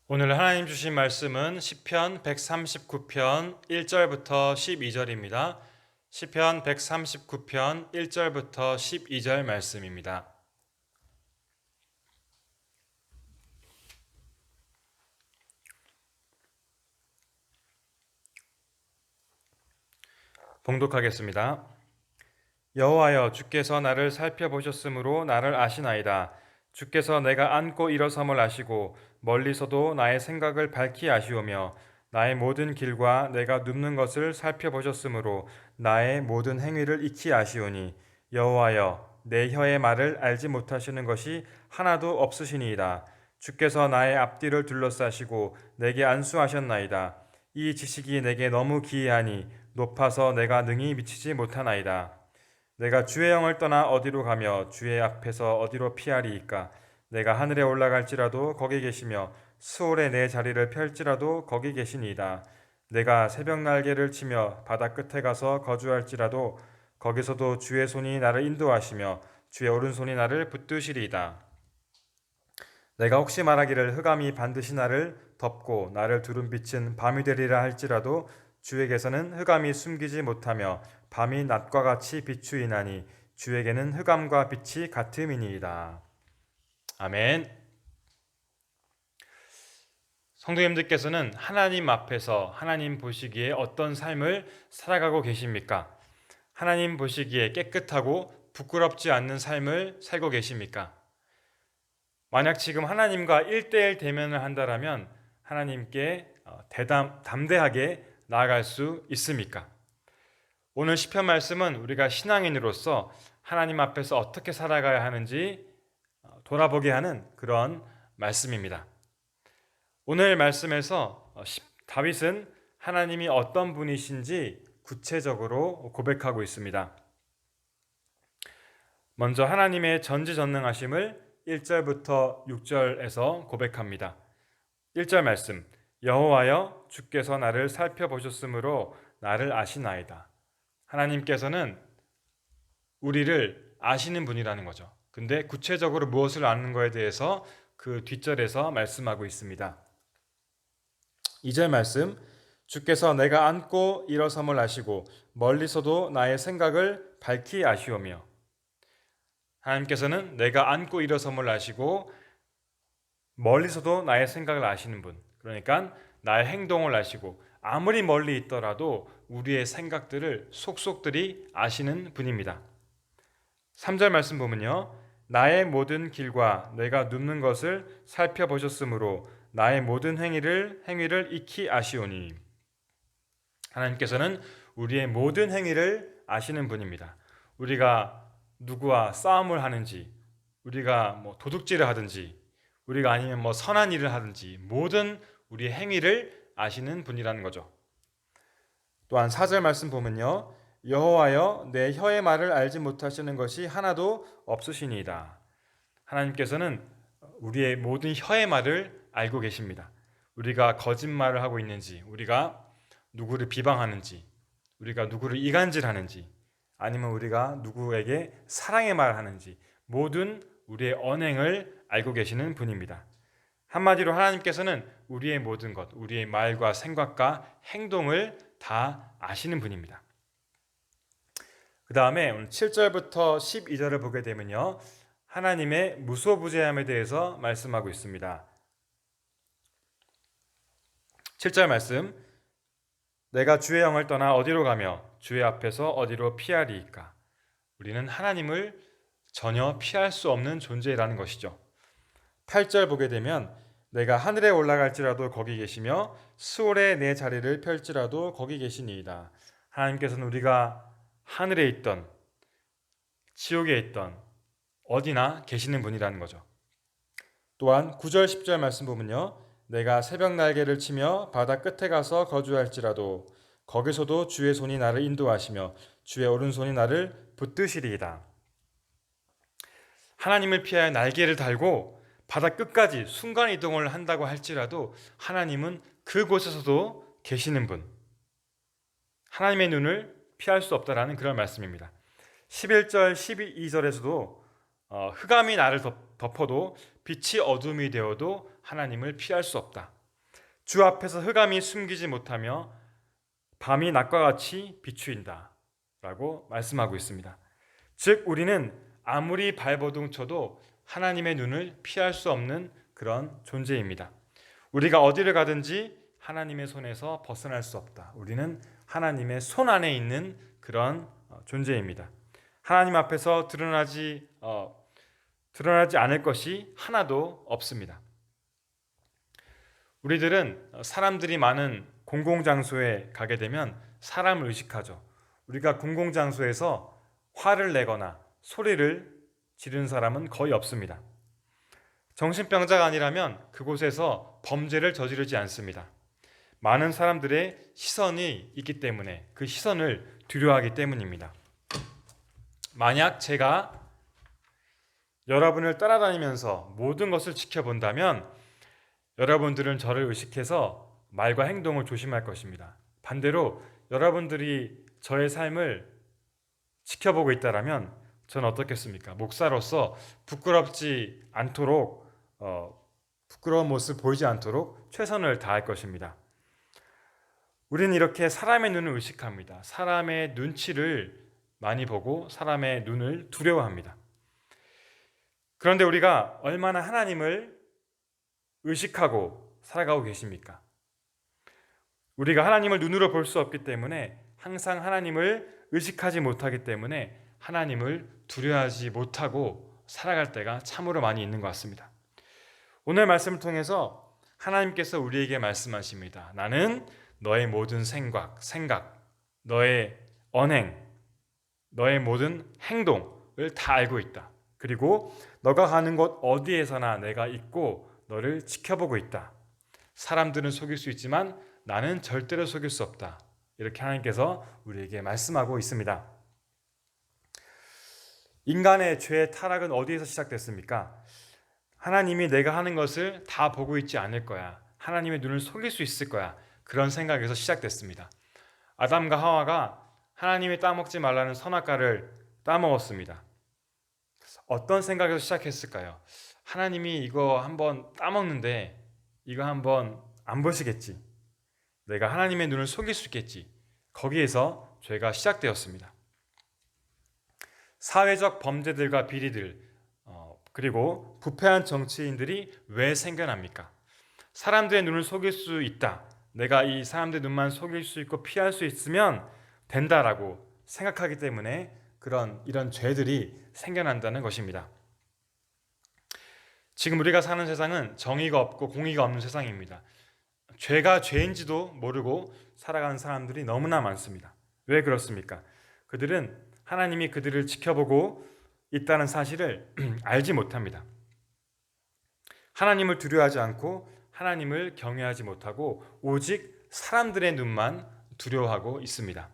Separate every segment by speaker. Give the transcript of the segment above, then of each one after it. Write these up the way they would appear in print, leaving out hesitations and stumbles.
Speaker 1: 오늘 하나님 주신 말씀은 시편 139편 1절부터 12절입니다. 시편 139편 1절부터 12절 말씀입니다. 봉독하겠습니다. 여호와여, 주께서 나를 살펴보셨으므로 나를 아시나이다. 주께서 내가 앉고 일어섬을 아시고 멀리서도 나의 생각을 밝히 아시오며 나의 모든 길과 내가 눕는 것을 살펴보셨으므로 나의 모든 행위를 익히 아시오니 여호와여, 내 혀의 말을 알지 못하시는 것이 하나도 없으시니이다. 주께서 나의 앞뒤를 둘러싸시고 내게 안수하셨나이다. 이 지식이 내게 너무 기이하니 높아서 내가 능히 미치지 못하나이다. 내가 주의 영을 떠나 어디로 가며 주의 앞에서 어디로 피하리이까? 내가 하늘에 올라갈지라도 거기 계시며 스올에 내 자리를 펼지라도 거기 계시니이다. 내가 새벽 날개를 치며 바다 끝에 가서 거주할지라도 거기서도 주의 손이 나를 인도하시며 주의 오른손이 나를 붙드시리이다. 내가 혹시 말하기를 흑암이 반드시 나를 덮고 나를 두른 빛은 밤이 되리라 할지라도 주에게서는 흑암이 숨기지 못하며 밤이 낮과 같이 비추이나니 주에게는 흑암과 빛이 같음이니이다. 아멘. 성도님들께서는 하나님 앞에서 하나님 보시기에 어떤 삶을 살아가고 계십니까? 하나님 보시기에 깨끗하고 부끄럽지 않는 삶을 살고 계십니까? 만약 지금 하나님과 1대1 대면을 한다면 하나님께 담대하게 나아갈 수 있습니까? 오늘 시편 말씀은 우리가 신앙인으로서 하나님 앞에서 어떻게 살아가야 하는지 돌아보게 하는 그런 말씀입니다. 오늘 말씀에서 다윗은 하나님이 어떤 분이신지 구체적으로 고백하고 있습니다. 먼저 하나님의 전지전능하심을 1절부터 6절에서 고백합니다. 1절 말씀, 여호와여, 주께서 나를 살펴보셨으므로 나를 아시나이다. 하나님께서는 우리를 아시는 분이라는 거죠. 근데 구체적으로 무엇을 아는 거에 대해서 그 뒷절에서 말씀하고 있습니다. 2절 말씀, 주께서 내가 앉고 일어섬을 아시고 멀리서도 나의 생각을 밝히 아시오며. 하나님께서는 내가 앉고 일어섬을 아시고 멀리서도 나의 생각을 아시는 분, 그러니까 나의 행동을 아시고 아무리 멀리 있더라도 우리의 생각들을 속속들이 아시는 분입니다. 3절 말씀 보면요, 나의 모든 길과 내가 눕는 것을 살펴보셨으므로 나의 모든 행위를 익히 아시오니. 하나님께서는 우리의 모든 행위를 아시는 분입니다. 우리가 누구와 싸움을 하는지, 우리가 도둑질을 하든지, 우리가 아니면 선한 일을 하든지 모든 우리의 행위를 아시는 분이라는 거죠. 또한 4절 말씀 보면요, 여호와여, 내 혀의 말을 알지 못하시는 것이 하나도 없으시니이다. 하나님께서는 우리의 모든 혀의 말을 알고 계십니다. 우리가 거짓말을 하고 있는지, 우리가 누구를 비방하는지, 우리가 누구를 이간질하는지, 아니면 우리가 누구에게 사랑의 말을 하는지 모든 우리의 언행을 알고 계시는 분입니다. 한마디로 하나님께서는 우리의 모든 것, 우리의 말과 생각과 행동을 다 아시는 분입니다. 그 다음에 오늘 7절부터 12절을 보게 되면요, 하나님의 무소부재함에 대해서 말씀하고 있습니다. 7절 말씀, 내가 주의 영을 떠나 어디로 가며 주의 앞에서 어디로 피하리이까? 우리는 하나님을 전혀 피할 수 없는 존재라는 것이죠. 8절 보게 되면 내가 하늘에 올라갈지라도 거기 계시며 스올에 내 자리를 펼지라도 거기 계시니이다. 하나님께서는 우리가 하늘에 있던 지옥에 있던 어디나 계시는 분이라는 거죠. 또한 9절 10절 말씀 보면요, 내가 새벽 날개를 치며 바다 끝에 가서 거주할지라도 거기서도 주의 손이 나를 인도하시며 주의 오른손이 나를 붙드시리이다. 하나님을 피하여 날개를 달고 바다 끝까지 순간 이동을 한다고 할지라도 하나님은 그곳에서도 계시는 분, 하나님의 눈을 피할 수 없다라는 그런 말씀입니다. 11절 12절에서도 흑암이 나를 덮어도 빛이 어둠이 되어도 하나님을 피할 수 없다. 주 앞에서 흑암이 숨기지 못하며 밤이 낮과 같이 비추인다 라고 말씀하고 있습니다. 즉 우리는 아무리 발버둥 쳐도 하나님의 눈을 피할 수 없는 그런 존재입니다. 우리가 어디를 가든지 하나님의 손에서 벗어날 수 없다. 우리는 하나님의 손 안에 있는 그런 존재입니다. 하나님 앞에서 드러나지 않을 것이 하나도 없습니다. 우리들은 사람들이 많은 공공장소에 가게 되면 사람을 의식하죠. 우리가 공공장소에서 화를 내거나 소리를 지르는 사람은 거의 없습니다. 정신병자가 아니라면 그곳에서 범죄를 저지르지 않습니다. 많은 사람들의 시선이 있기 때문에 그 시선을 두려워하기 때문입니다. 만약 제가 여러분을 따라다니면서 모든 것을 지켜본다면 여러분들은 저를 의식해서 말과 행동을 조심할 것입니다. 반대로 여러분들이 저의 삶을 지켜보고 있다면 저는 어떻겠습니까? 목사로서 부끄럽지 않도록 부끄러운 모습 보이지 않도록 최선을 다할 것입니다. 우리는 이렇게 사람의 눈을 의식합니다. 사람의 눈치를 많이 보고 사람의 눈을 두려워합니다. 그런데 우리가 얼마나 하나님을 의식하고 살아가고 계십니까? 우리가 하나님을 눈으로 볼 수 없기 때문에 항상 하나님을 의식하지 못하기 때문에 하나님을 두려워하지 못하고 살아갈 때가 참으로 많이 있는 것 같습니다. 오늘 말씀을 통해서 하나님께서 우리에게 말씀하십니다. 나는 너의 모든 생각, 너의 언행, 너의 모든 행동을 다 알고 있다. 그리고 너가 가는 곳 어디에서나 내가 있고 너를 지켜보고 있다. 사람들은 속일 수 있지만 나는 절대로 속일 수 없다. 이렇게 하나님께서 우리에게 말씀하고 있습니다. 인간의 죄의 타락은 어디에서 시작됐습니까? 하나님이 내가 하는 것을 다 보고 있지 않을 거야. 하나님의 눈을 속일 수 있을 거야. 그런 생각에서 시작됐습니다. 아담과 하와가 하나님이 따먹지 말라는 선악과를 따먹었습니다. 어떤 생각에서 시작했을까요? 하나님이 이거 한번 따먹는데 이거 한번 안 보시겠지. 내가 하나님의 눈을 속일 수 있겠지. 거기에서 죄가 시작되었습니다. 사회적 범죄들과 비리들 그리고 부패한 정치인들이 왜 생겨납니까? 사람들의 눈을 속일 수 있다. 내가 이 사람들의 눈만 속일 수 있고 피할 수 있으면 된다라고 생각하기 때문에 이런 죄들이 생겨난다는 것입니다. 지금 우리가 사는 세상은 정의가 없고 공의가 없는 세상입니다. 죄가 죄인지도 모르고 살아가는 사람들이 너무나 많습니다. 왜 그렇습니까? 그들은 하나님이 그들을 지켜보고 있다는 사실을 알지 못합니다. 하나님을 두려워하지 않고 하나님을 경외하지 못하고 오직 사람들의 눈만 두려워하고 있습니다.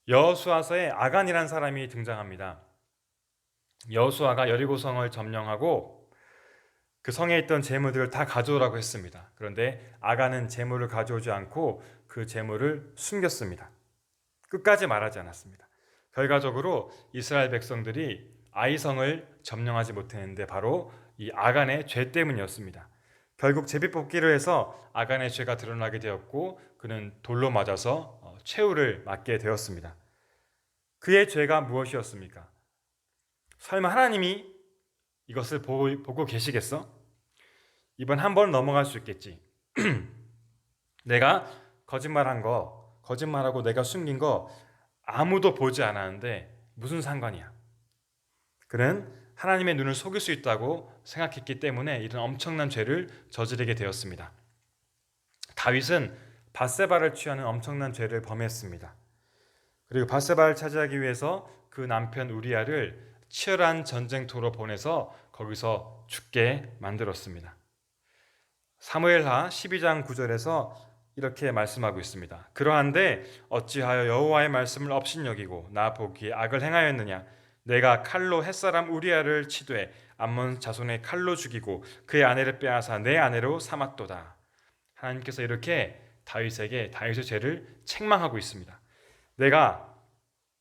Speaker 1: 여호수아서에 아간이라는 사람이 등장합니다. 여호수아가 여리고성을 점령하고 그 성에 있던 재물들을 다 가져오라고 했습니다. 그런데 아간은 재물을 가져오지 않고 그 재물을 숨겼습니다. 끝까지 말하지 않았습니다. 결과적으로 이스라엘 백성들이 아이성을 점령하지 못했는데 바로 이 아간의 죄 때문이었습니다. 결국 제비뽑기를 해서 아간의 죄가 드러나게 되었고 그는 돌로 맞아서 최후를 맞게 되었습니다. 그의 죄가 무엇이었습니까? 설마 하나님이 이것을 보고 계시겠어? 이번 한 번 넘어갈 수 있겠지. 내가 거짓말하고 내가 숨긴 거 아무도 보지 않았는데 무슨 상관이야? 그는 하나님의 눈을 속일 수 있다고 생각했기 때문에 이런 엄청난 죄를 저지르게 되었습니다. 다윗은 밧세바를 취하는 엄청난 죄를 범했습니다. 그리고 밧세바를 차지하기 위해서 그 남편 우리아를 치열한 전쟁터로 보내서 거기서 죽게 만들었습니다. 사무엘하 12장 9절에서 이렇게 말씀하고 있습니다. 그러한데 어찌하여 여호와의 말씀을 업신여기고 나 보기에 악을 행하였느냐? 내가 칼로 햇사람 우리아를 치되 암몬 자손의 칼로 죽이고 그의 아내를 빼앗아 내 아내로 삼았도다. 하나님께서 이렇게 다윗의 죄를 책망하고 있습니다.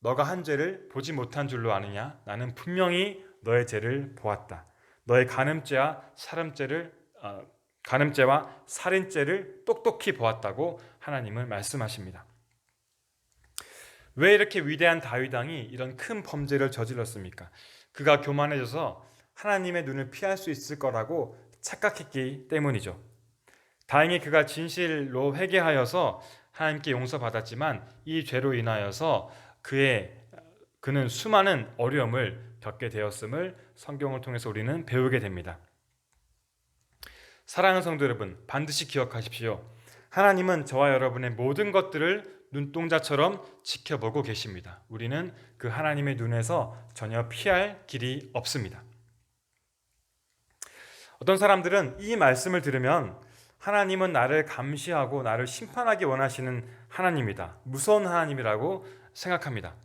Speaker 1: 너가 한 죄를 보지 못한 줄로 아느냐? 나는 분명히 너의 죄를 보았다. 너의 간음죄와 살음죄를 간음죄와 살인죄를 똑똑히 보았다고 하나님은 말씀하십니다. 왜 이렇게 위대한 다윗 왕이 이런 큰 범죄를 저질렀습니까? 그가 교만해져서 하나님의 눈을 피할 수 있을 거라고 착각했기 때문이죠. 다행히 그가 진실로 회개하여서 하나님께 용서받았지만 이 죄로 인하여서 그는 수많은 어려움을 겪게 되었음을 성경을 통해서 우리는 배우게 됩니다. 사랑하는 성도 여러분, 반드시 기억하십시오. 하나님은 저와 여러분의 모든 것들을 눈동자처럼 지켜보고 계십니다. 우리는 그 하나님의 눈에서 전혀 피할 길이 없습니다. 어떤 사람들은 이 말씀을 들으면 하나님은 나를 감시하고 나를 심판하기 원하시는 하나님이다, 무서운 하나님이라고 생각합니다.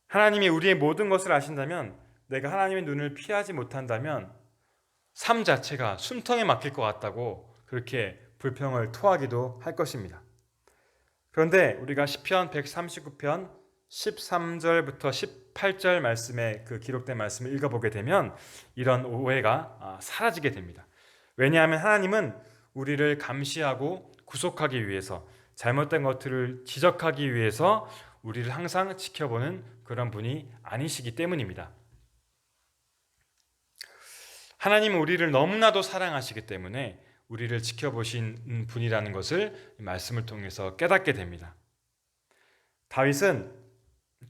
Speaker 1: 하나님이 우리의 모든 것을 아신다면, 내가 하나님의 눈을 피하지 못한다면 삶 자체가 숨통에 막힐 것 같다고 그렇게 불평을 토하기도 할 것입니다. 그런데 우리가 시편 139편 13절부터 18절 말씀에 그 기록된 말씀을 읽어보게 되면 이런 오해가 사라지게 됩니다. 왜냐하면 하나님은 우리를 감시하고 구속하기 위해서, 잘못된 것들을 지적하기 위해서 우리를 항상 지켜보는 그런 분이 아니시기 때문입니다. 하나님은 우리를 너무나도 사랑하시기 때문에 우리를 지켜보신 분이라는 것을 말씀을 통해서 깨닫게 됩니다. 다윗은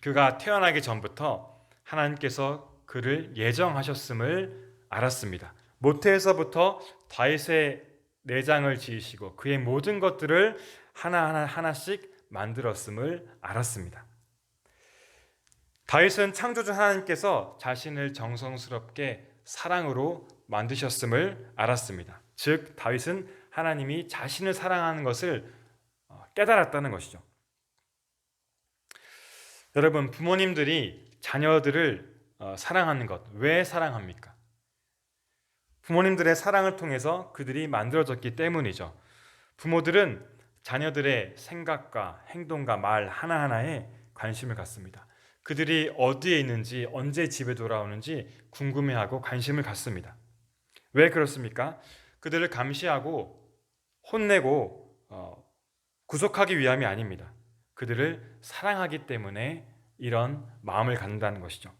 Speaker 1: 그가 태어나기 전부터 하나님께서 그를 예정하셨음을 알았습니다. 모태에서부터 다윗의 내장을 지으시고 그의 모든 것들을 하나씩 만들었음을 알았습니다. 다윗은 창조주 하나님께서 자신을 정성스럽게 사랑으로 만드셨음을 알았습니다. 즉 다윗은 하나님이 자신을 사랑하는 것을 깨달았다는 것이죠. 여러분, 부모님들이 자녀들을 사랑하는 것, 왜 사랑합니까? 부모님들의 사랑을 통해서 그들이 만들어졌기 때문이죠. 부모들은 자녀들의 생각과 행동과 말 하나하나에 관심을 갖습니다. 그들이 어디에 있는지, 언제 집에 돌아오는지 궁금해하고 관심을 갖습니다. 왜 그렇습니까? 그들을 감시하고 혼내고 구속하기 위함이 아닙니다. 그들을 사랑하기 때문에 이런 마음을 갖는다는 것이죠.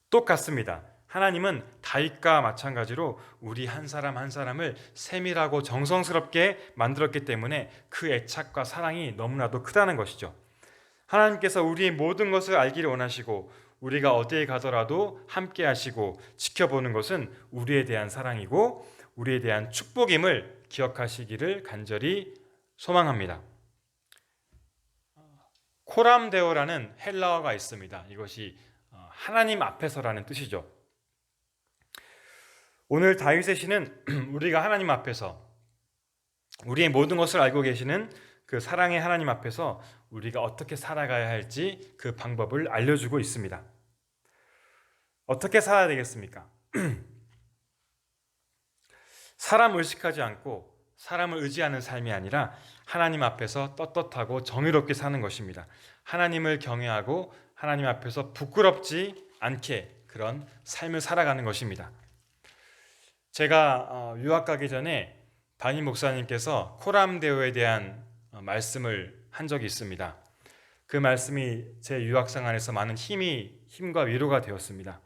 Speaker 1: 똑같습니다. 하나님은 다윗과 마찬가지로 우리 한 사람 한 사람을 세밀하고 정성스럽게 만들었기 때문에 그 애착과 사랑이 너무나도 크다는 것이죠. 하나님께서 우리의 모든 것을 알기를 원하시고 우리가 어디에 가더라도 함께 하시고 지켜보는 것은 우리에 대한 사랑이고 우리에 대한 축복임을 기억하시기를 간절히 소망합니다. 코람데오라는 헬라어가 있습니다. 이것이 하나님 앞에서라는 뜻이죠. 오늘 다윗의 시는 우리가 하나님 앞에서 우리의 모든 것을 알고 계시는 그 사랑의 하나님 앞에서 우리가 어떻게 살아가야 할지 그 방법을 알려주고 있습니다. 어떻게 살아야 되겠습니까? 사람 의식하지 않고 사람을 의지하는 삶이 아니라 하나님 앞에서 떳떳하고 정의롭게 사는 것입니다. 하나님을 경외하고 하나님 앞에서 부끄럽지 않게 그런 삶을 살아가는 것입니다. 제가 유학 가기 전에 담임 목사님께서 코람데오에 대한 말씀을 한 적이 있습니다. 그 말씀이 제 유학생활에서 많은 힘과 위로가 되었습니다.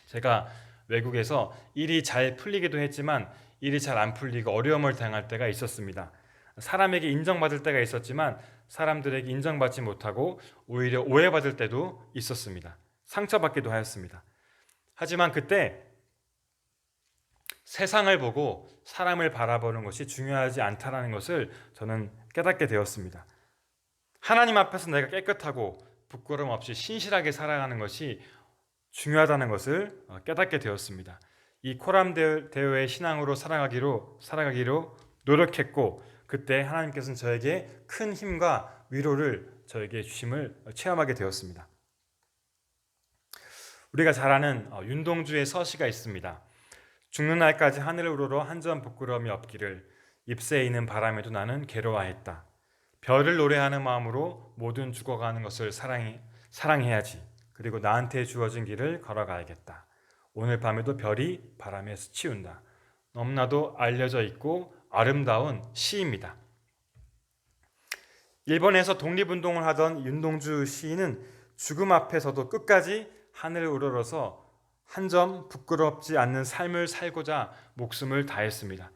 Speaker 1: 제가 외국에서 일이 잘 풀리기도 했지만 일이 잘 안 풀리고 어려움을 당할 때가 있었습니다. 사람에게 인정받을 때가 있었지만 사람들에게 인정받지 못하고 오히려 오해받을 때도 있었습니다. 상처받기도 하였습니다. 하지만 그때 세상을 보고 사람을 바라보는 것이 중요하지 않다는 것을 저는 깨닫게 되었습니다. 하나님 앞에서 내가 깨끗하고 부끄러움 없이 신실하게 살아가는 것이 중요하다는 것을 깨닫게 되었습니다. 이 코람데오의 신앙으로 살아가기로 노력했고 그때 하나님께서는 저에게 큰 힘과 위로를 저에게 주심을 체험하게 되었습니다. 우리가 잘 아는 윤동주의 서시가 있습니다. 죽는 날까지 하늘을 우러러 한 점 부끄러움이 없기를 잎새에 있는 바람에도 나는 괴로워했다. 별을 노래하는 마음으로 모든 죽어가는 것을 사랑해야지. 그리고 나한테 주어진 길을 걸어가야겠다. 오늘 밤에도 별이 바람에 스치운다. 너무나도 알려져 있고 아름다운 시입니다. 일본에서 독립운동을 하던 윤동주 시인은 죽음 앞에서도 끝까지 하늘을 우러러서 한 점 부끄럽지 않는 삶을 살고자 목숨을 다했습니다.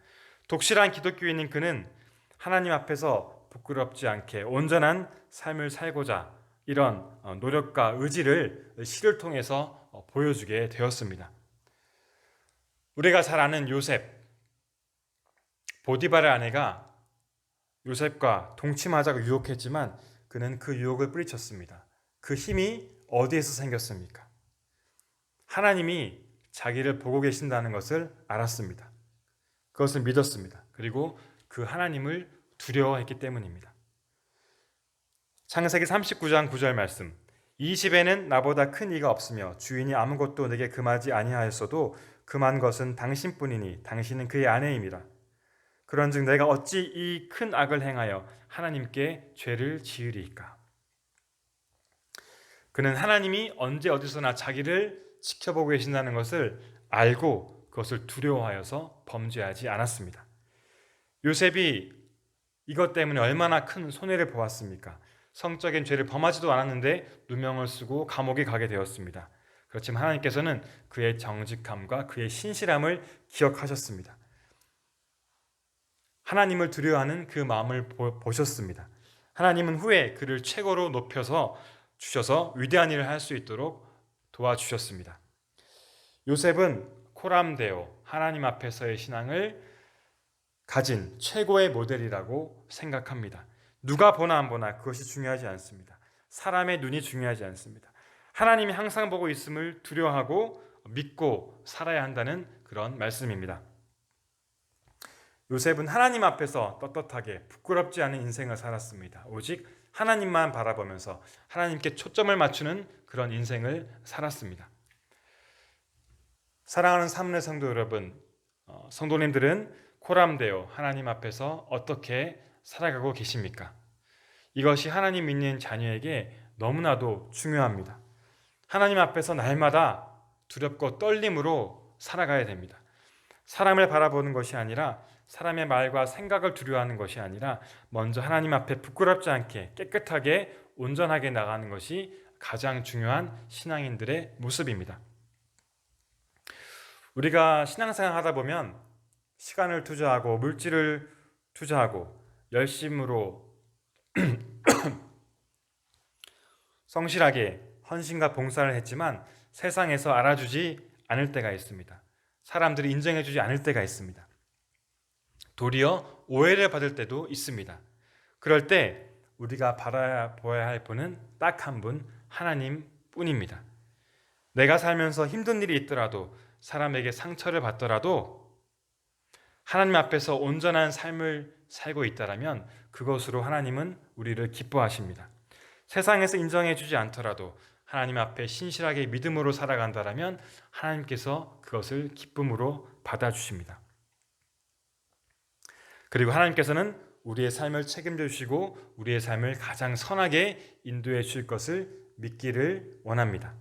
Speaker 1: 독실한 기독교인인 그는 하나님 앞에서 부끄럽지 않게 온전한 삶을 살고자 이런 노력과 의지를 시를 통해서 보여주게 되었습니다. 우리가 잘 아는 요셉, 보디발의 아내가 요셉과 동침하자고 유혹했지만 그는 그 유혹을 뿌리쳤습니다. 그 힘이 어디에서 생겼습니까? 하나님이 자기를 보고 계신다는 것을 알았습니다. 그것을 믿었습니다. 그리고 그 하나님을 두려워했기 때문입니다. 창세기 39장 9절 말씀. 이 집에는 나보다 큰 이가 없으며 주인이 아무것도 내게 금하지 아니하였어도 금한 것은 당신뿐이니 당신은 그의 아내임이라. 그런즉 내가 어찌 이 큰 악을 행하여 하나님께 죄를 지으리이까. 그는 하나님이 언제 어디서나 자기를 지켜보고 계신다는 것을 알고 그것을 두려워하여서 범죄하지 않았습니다. 요셉이 이것 때문에 얼마나 큰 손해를 보았습니까? 성적인 죄를 범하지도 않았는데 누명을 쓰고 감옥에 가게 되었습니다. 그렇지만 하나님께서는 그의 정직함과 그의 신실함을 기억하셨습니다. 하나님을 두려워하는 그 마음을 보셨습니다. 하나님은 후에 그를 최고로 높여서 주셔서 위대한 일을 할 수 있도록 도와주셨습니다. 요셉은 코람데오, 하나님 앞에서의 신앙을 가진 최고의 모델이라고 생각합니다. 누가 보나 안 보나 그것이 중요하지 않습니다. 사람의 눈이 중요하지 않습니다. 하나님이 항상 보고 있음을 두려워하고 믿고 살아야 한다는 그런 말씀입니다. 요셉은 하나님 앞에서 떳떳하게 부끄럽지 않은 인생을 살았습니다. 오직 하나님만 바라보면서 하나님께 초점을 맞추는 그런 인생을 살았습니다. 사랑하는 사문의 성도 여러분, 성도님들은 코람데오 하나님 앞에서 어떻게 살아가고 계십니까? 이것이 하나님 믿는 자녀에게 너무나도 중요합니다. 하나님 앞에서 날마다 두렵고 떨림으로 살아가야 됩니다. 사람을 바라보는 것이 아니라 사람의 말과 생각을 두려워하는 것이 아니라 먼저 하나님 앞에 부끄럽지 않게 깨끗하게 온전하게 나가는 것이 가장 중요한 신앙인들의 모습입니다. 우리가 신앙생활 하다 보면 시간을 투자하고 물질을 투자하고 열심으로 성실하게 헌신과 봉사를 했지만 세상에서 알아주지 않을 때가 있습니다. 사람들이 인정해주지 않을 때가 있습니다. 도리어 오해를 받을 때도 있습니다. 그럴 때 우리가 바라보아야 할 분은 딱 한 분, 하나님 뿐입니다. 내가 살면서 힘든 일이 있더라도 사람에게 상처를 받더라도 하나님 앞에서 온전한 삶을 살고 있다면 그것으로 하나님은 우리를 기뻐하십니다. 세상에서 인정해주지 않더라도 하나님 앞에 신실하게 믿음으로 살아간다면 하나님께서 그것을 기쁨으로 받아주십니다. 그리고 하나님께서는 우리의 삶을 책임져 주시고 우리의 삶을 가장 선하게 인도해 주실 것을 믿기를 원합니다.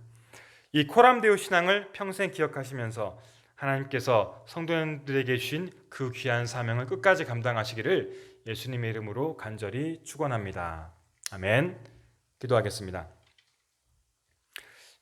Speaker 1: 이 코람데오 신앙을 평생 기억하시면서 하나님께서 성도님들에게 주신 그 귀한 사명을 끝까지 감당하시기를 예수님의 이름으로 간절히 축원합니다. 아멘. 기도하겠습니다.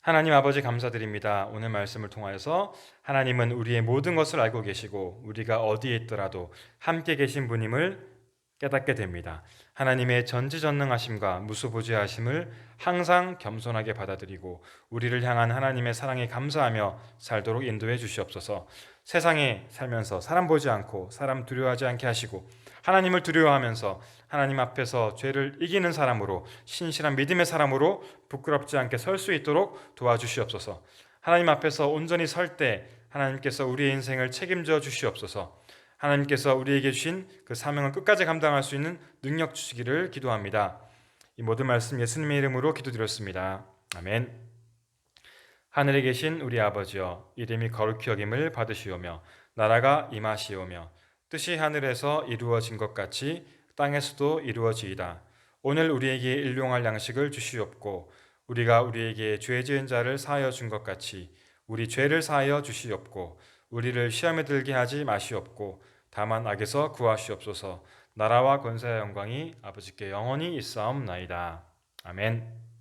Speaker 1: 하나님 아버지 감사드립니다. 오늘 말씀을 통하여서 하나님은 우리의 모든 것을 알고 계시고 우리가 어디에 있더라도 함께 계신 분임을 깨닫게 됩니다. 하나님의 전지전능하심과 무소부지하심을 항상 겸손하게 받아들이고 우리를 향한 하나님의 사랑에 감사하며 살도록 인도해 주시옵소서. 세상에 살면서 사람 보지 않고 사람 두려워하지 않게 하시고 하나님을 두려워하면서 하나님 앞에서 죄를 이기는 사람으로 신실한 믿음의 사람으로 부끄럽지 않게 설 수 있도록 도와주시옵소서. 하나님 앞에서 온전히 설 때 하나님께서 우리의 인생을 책임져 주시옵소서. 하나님께서 우리에게 주신 그 사명을 끝까지 감당할 수 있는 능력 주시기를 기도합니다. 이 모든 말씀 예수님의 이름으로 기도드렸습니다. 아멘. 하늘에 계신 우리 아버지여, 이름이 거룩히 여김을 받으시오며 나라가 임하시오며 뜻이 하늘에서 이루어진 것 같이 땅에서도 이루어지이다. 오늘 우리에게 일용할 양식을 주시옵고 우리가 우리에게 죄 지은 자를 사하여 준 것 같이 우리 죄를 사하여 주시옵고 우리를 시험에 들게 하지 마시옵고 다만 악에서 구하시옵소서. 나라와 권세와 영광이 아버지께 영원히 있사옵나이다. 아멘.